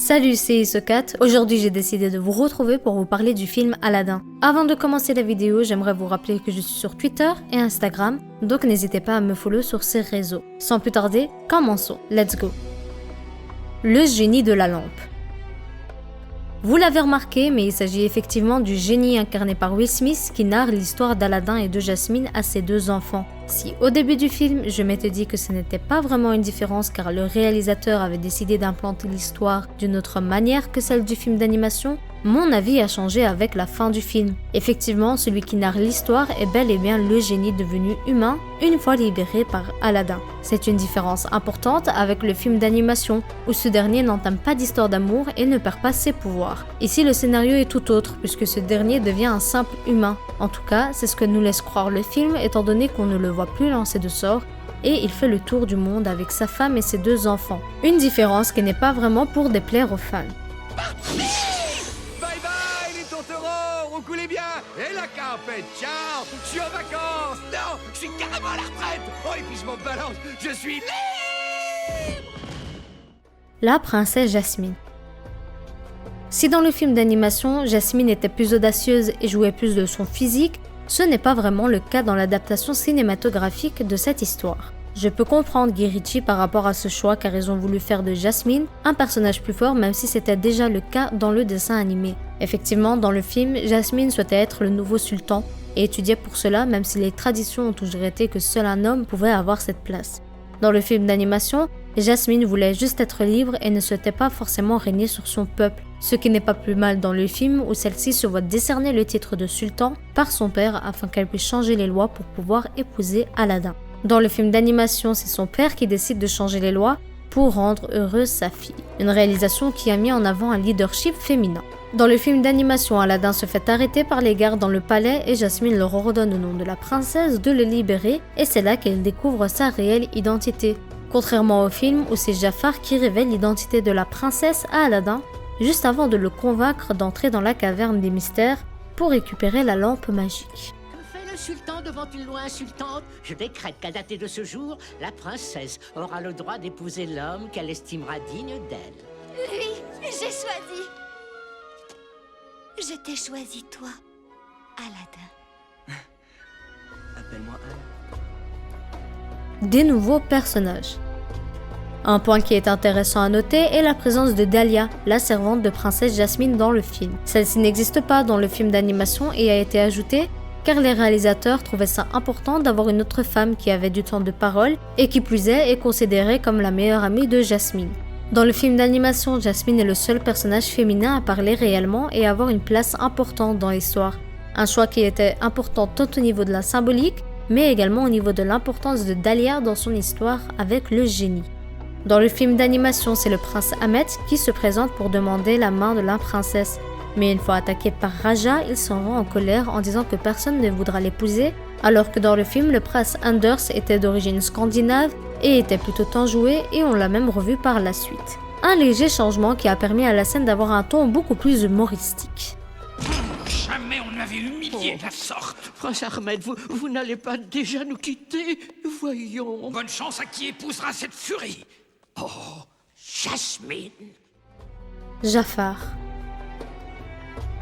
Salut, c'est Isokat. Aujourd'hui, j'ai décidé de vous retrouver pour vous parler du film Aladdin. Avant de commencer la vidéo, j'aimerais vous rappeler que je suis sur Twitter et Instagram, donc n'hésitez pas à me follow sur ces réseaux. Sans plus tarder, commençons. Let's go. Le génie de la lampe. Vous l'avez remarqué, mais il s'agit effectivement du génie incarné par Will Smith qui narre l'histoire d'Aladdin et de Jasmine à ses deux enfants. Si au début du film, je m'étais dit que ce n'était pas vraiment une différence car le réalisateur avait décidé d'implanter l'histoire d'une autre manière que celle du film d'animation, mon avis a changé avec la fin du film. Effectivement, celui qui narre l'histoire est bel et bien le génie devenu humain une fois libéré par Aladdin. C'est une différence importante avec le film d'animation où ce dernier n'entame pas d'histoire d'amour et ne perd pas ses pouvoirs. Ici, le scénario est tout autre puisque ce dernier devient un simple humain. En tout cas, c'est ce que nous laisse croire le film étant donné qu'on ne le voit plus lancer de sorts et il fait le tour du monde avec sa femme et ses deux enfants. Une différence qui n'est pas vraiment pour déplaire aux fans. Roulez bien. Et la campette, ciao. Je suis en vacances. Non, je suis carrément à la retraite. Oh, et puis je m'en balance. Je suis libre. La princesse Jasmine. Si dans le film d'animation, Jasmine était plus audacieuse et jouait plus de son physique, ce n'est pas vraiment le cas dans l'adaptation cinématographique de cette histoire. Je peux comprendre Guy Ritchie par rapport à ce choix car ils ont voulu faire de Jasmine un personnage plus fort même si c'était déjà le cas dans le dessin animé. Effectivement, dans le film, Jasmine souhaitait être le nouveau sultan et étudiait pour cela même si les traditions ont toujours été que seul un homme pouvait avoir cette place. Dans le film d'animation, Jasmine voulait juste être libre et ne souhaitait pas forcément régner sur son peuple, ce qui n'est pas plus mal dans le film où celle-ci se voit décerner le titre de sultan par son père afin qu'elle puisse changer les lois pour pouvoir épouser Aladdin. Dans le film d'animation, c'est son père qui décide de changer les lois pour rendre heureuse sa fille. Une réalisation qui a mis en avant un leadership féminin. Dans le film d'animation, Aladdin se fait arrêter par les gardes dans le palais et Jasmine leur ordonne au nom de la princesse de le libérer et c'est là qu'elle découvre sa réelle identité. Contrairement au film où c'est Jafar qui révèle l'identité de la princesse à Aladdin juste avant de le convaincre d'entrer dans la caverne des mystères pour récupérer la lampe magique. Le sultan devant une loi insultante, je décrète qu'à dater de ce jour, la princesse aura le droit d'épouser l'homme qu'elle estimera digne d'elle. Oui, j'ai choisi. Je t'ai choisi, toi, Aladdin. Appelle-moi Des nouveaux personnages. Un point qui est intéressant à noter est la présence de Dahlia, la servante de princesse Jasmine dans le film. Celle-ci n'existe pas dans le film d'animation et a été ajoutée car les réalisateurs trouvaient ça important d'avoir une autre femme qui avait du temps de parole et qui plus est considérée comme la meilleure amie de Jasmine. Dans le film d'animation, Jasmine est le seul personnage féminin à parler réellement et avoir une place importante dans l'histoire. Un choix qui était important tant au niveau de la symbolique, mais également au niveau de l'importance de Dahlia dans son histoire avec le génie. Dans le film d'animation, c'est le prince Ahmed qui se présente pour demander la main de la princesse. Mais une fois attaqué par Raja, il s'en rend en colère en disant que personne ne voudra l'épouser, alors que dans le film, le prince Anders était d'origine scandinave et était plutôt enjoué et on l'a même revu par la suite. Un léger changement qui a permis à la scène d'avoir un ton beaucoup plus humoristique. Jamais on ne m'avait humilié de la sorte. Prince Ahmed, vous n'allez pas déjà nous quitter? Voyons. Bonne chance à qui épousera cette furie. Oh, Jasmine. Jafar.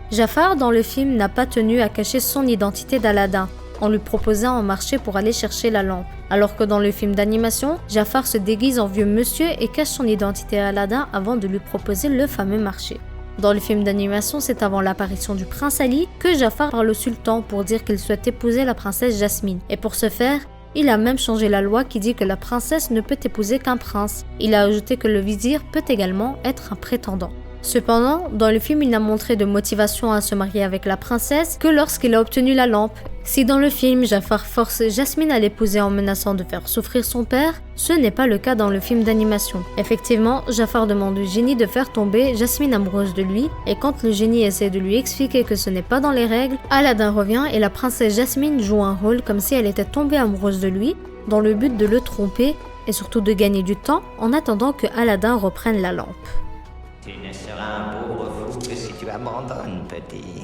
Jafar dans le film n'a pas tenu à cacher son identité d'Aladdin en lui proposant un marché pour aller chercher la lampe. Alors que dans le film d'animation, Jafar se déguise en vieux monsieur et cache son identité à Aladdin avant de lui proposer le fameux marché. Dans le film d'animation, c'est avant l'apparition du prince Ali que Jafar parle au sultan pour dire qu'il souhaite épouser la princesse Jasmine. Et pour ce faire, il a même changé la loi qui dit que la princesse ne peut épouser qu'un prince. Il a ajouté que le vizir peut également être un prétendant. Cependant, dans le film, il n'a montré de motivation à se marier avec la princesse que lorsqu'il a obtenu la lampe. Si dans le film, Jafar force Jasmine à l'épouser en menaçant de faire souffrir son père, ce n'est pas le cas dans le film d'animation. Effectivement, Jafar demande au génie de faire tomber Jasmine amoureuse de lui, et quand le génie essaie de lui expliquer que ce n'est pas dans les règles, Aladdin revient et la princesse Jasmine joue un rôle comme si elle était tombée amoureuse de lui, dans le but de le tromper, et surtout de gagner du temps en attendant que Aladdin reprenne la lampe. Tu ne seras un pauvre fou que si tu abandonnes, petit.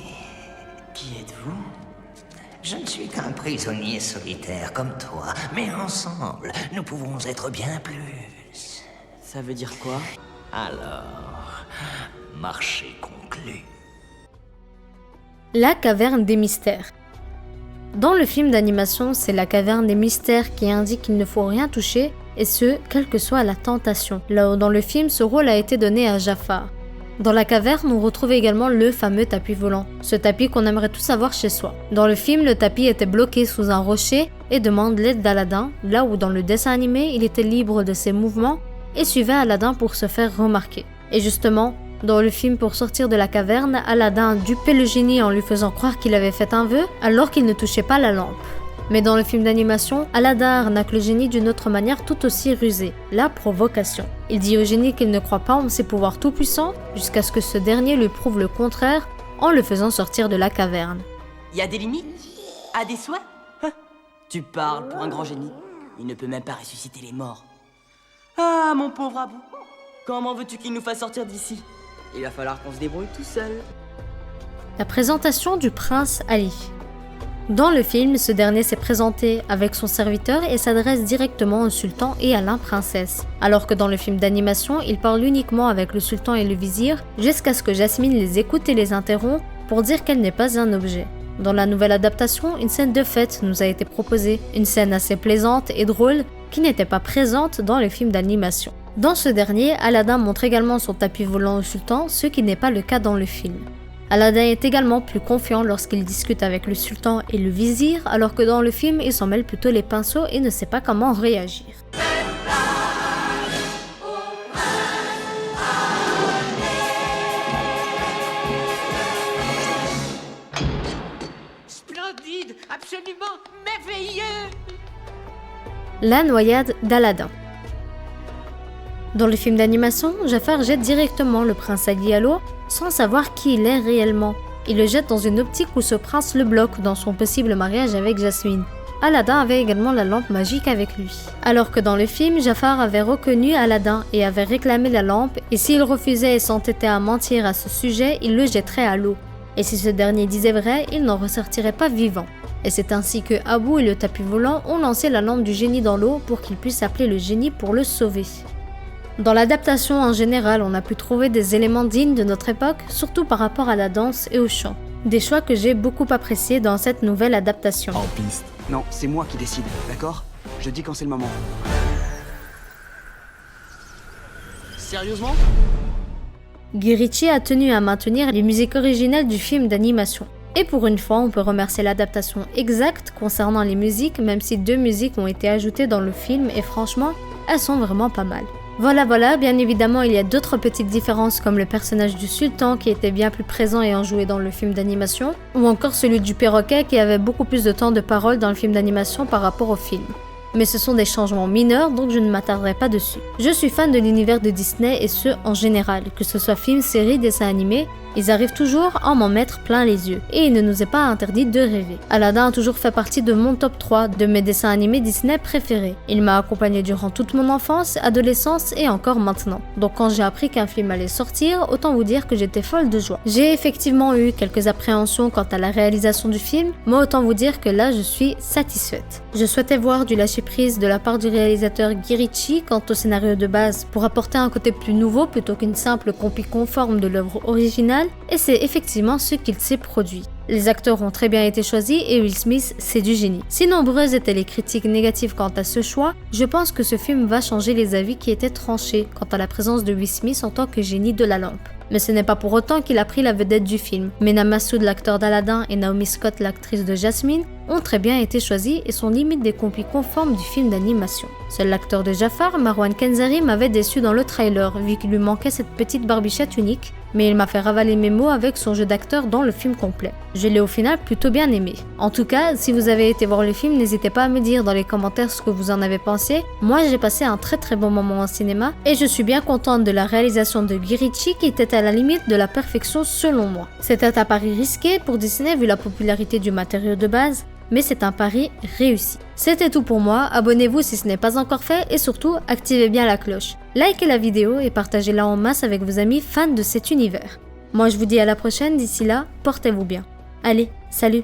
Qui êtes-vous? Je ne suis qu'un prisonnier solitaire comme toi, mais ensemble, nous pouvons être bien plus. Ça veut dire quoi? Alors, marché conclu. La caverne des mystères. Dans le film d'animation, c'est la caverne des mystères qui indique qu'il ne faut rien toucher, et ce, quelle que soit la tentation. Là où dans le film, ce rôle a été donné à Jafar. Dans la caverne, on retrouve également le fameux tapis volant, ce tapis qu'on aimerait tous avoir chez soi. Dans le film, le tapis était bloqué sous un rocher et demande l'aide d'Aladin, là où dans le dessin animé, il était libre de ses mouvements et suivait Aladin pour se faire remarquer. Et justement, dans le film, pour sortir de la caverne, Aladin dupait le génie en lui faisant croire qu'il avait fait un vœu alors qu'il ne touchait pas la lampe. Mais dans le film d'animation, Aladin arnaque le génie d'une autre manière tout aussi rusée, la provocation. Il dit au génie qu'il ne croit pas en ses pouvoirs tout-puissants jusqu'à ce que ce dernier lui prouve le contraire en le faisant sortir de la caverne. Y a des limites à des souhaits? Tu parles pour un grand génie. Il ne peut même pas ressusciter les morts. Ah, mon pauvre Abou. Comment veux-tu qu'il nous fasse sortir d'ici? Il va falloir qu'on se débrouille tout seul. La présentation du prince Ali. Dans le film, ce dernier s'est présenté avec son serviteur et s'adresse directement au sultan et à la princesse. Alors que dans le film d'animation, il parle uniquement avec le sultan et le vizir, jusqu'à ce que Jasmine les écoute et les interrompt pour dire qu'elle n'est pas un objet. Dans la nouvelle adaptation, une scène de fête nous a été proposée, une scène assez plaisante et drôle qui n'était pas présente dans le film d'animation. Dans ce dernier, Aladin montre également son tapis volant au sultan, ce qui n'est pas le cas dans le film. Aladin est également plus confiant lorsqu'il discute avec le sultan et le vizir, alors que dans le film, il s'en mêle plutôt les pinceaux et ne sait pas comment réagir. Splendide, absolument merveilleux. La noyade d'Aladin. Dans le film d'animation, Jafar jette directement le prince Ali à l'eau sans savoir qui il est réellement. Il le jette dans une optique où ce prince le bloque dans son possible mariage avec Jasmine. Aladin avait également la lampe magique avec lui. Alors que dans le film, Jafar avait reconnu Aladin et avait réclamé la lampe, et s'il refusait et s'entêtait à mentir à ce sujet, il le jetterait à l'eau. Et si ce dernier disait vrai, il n'en ressortirait pas vivant. Et c'est ainsi que Abou et le tapis volant ont lancé la lampe du génie dans l'eau pour qu'il puisse appeler le génie pour le sauver. Dans l'adaptation en général, on a pu trouver des éléments dignes de notre époque, surtout par rapport à la danse et au chant. Des choix que j'ai beaucoup appréciés dans cette nouvelle adaptation. En piste. Non, c'est moi qui décide, d'accord? Je dis quand c'est le moment. Sérieusement? Guy Ritchie a tenu à maintenir les musiques originales du film d'animation. Et pour une fois, on peut remercier l'adaptation exacte concernant les musiques, même si 2 musiques ont été ajoutées dans le film et franchement, elles sont vraiment pas mal. Voilà, bien évidemment, il y a d'autres petites différences comme le personnage du sultan qui était bien plus présent et enjoué dans le film d'animation, ou encore celui du perroquet qui avait beaucoup plus de temps de parole dans le film d'animation par rapport au film. Mais ce sont des changements mineurs, donc je ne m'attarderai pas dessus. Je suis fan de l'univers de Disney et ce, en général, que ce soit film, série, dessin animé, ils arrivent toujours à m'en mettre plein les yeux, et il ne nous est pas interdit de rêver. Aladin a toujours fait partie de mon top 3 de mes dessins animés Disney préférés. Il m'a accompagné durant toute mon enfance, adolescence et encore maintenant. Donc quand j'ai appris qu'un film allait sortir, autant vous dire que j'étais folle de joie. J'ai effectivement eu quelques appréhensions quant à la réalisation du film, mais autant vous dire que là je suis satisfaite. Je souhaitais voir du lâcher-prise de la part du réalisateur Guy Ritchie quant au scénario de base pour apporter un côté plus nouveau plutôt qu'une simple copie conforme de l'œuvre originale, et c'est effectivement ce qu'il s'est produit. Les acteurs ont très bien été choisis et Will Smith, c'est du génie. Si nombreuses étaient les critiques négatives quant à ce choix, je pense que ce film va changer les avis qui étaient tranchés quant à la présence de Will Smith en tant que génie de la lampe. Mais ce n'est pas pour autant qu'il a pris la vedette du film. Mena Massoud, l'acteur d'Aladin, et Naomi Scott, l'actrice de Jasmine, ont très bien été choisis et sont limite des copies conformes du film d'animation. Seul l'acteur de Jafar, Marwan Kenzari, m'avait déçu dans le trailer, vu qu'il lui manquait cette petite barbichette unique, mais il m'a fait ravaler mes mots avec son jeu d'acteur dans le film complet. Je l'ai au final plutôt bien aimé. En tout cas, si vous avez été voir le film, n'hésitez pas à me dire dans les commentaires ce que vous en avez pensé. Moi, j'ai passé un très bon moment au cinéma et je suis bien contente de la réalisation de Guy Ritchie qui était à la limite de la perfection selon moi. C'était un pari risqué pour Disney vu la popularité du matériau de base, mais c'est un pari réussi. C'était tout pour moi, abonnez-vous si ce n'est pas encore fait et surtout, activez bien la cloche. Likez la vidéo et partagez-la en masse avec vos amis fans de cet univers. Moi je vous dis à la prochaine, d'ici là, portez-vous bien. Allez, salut!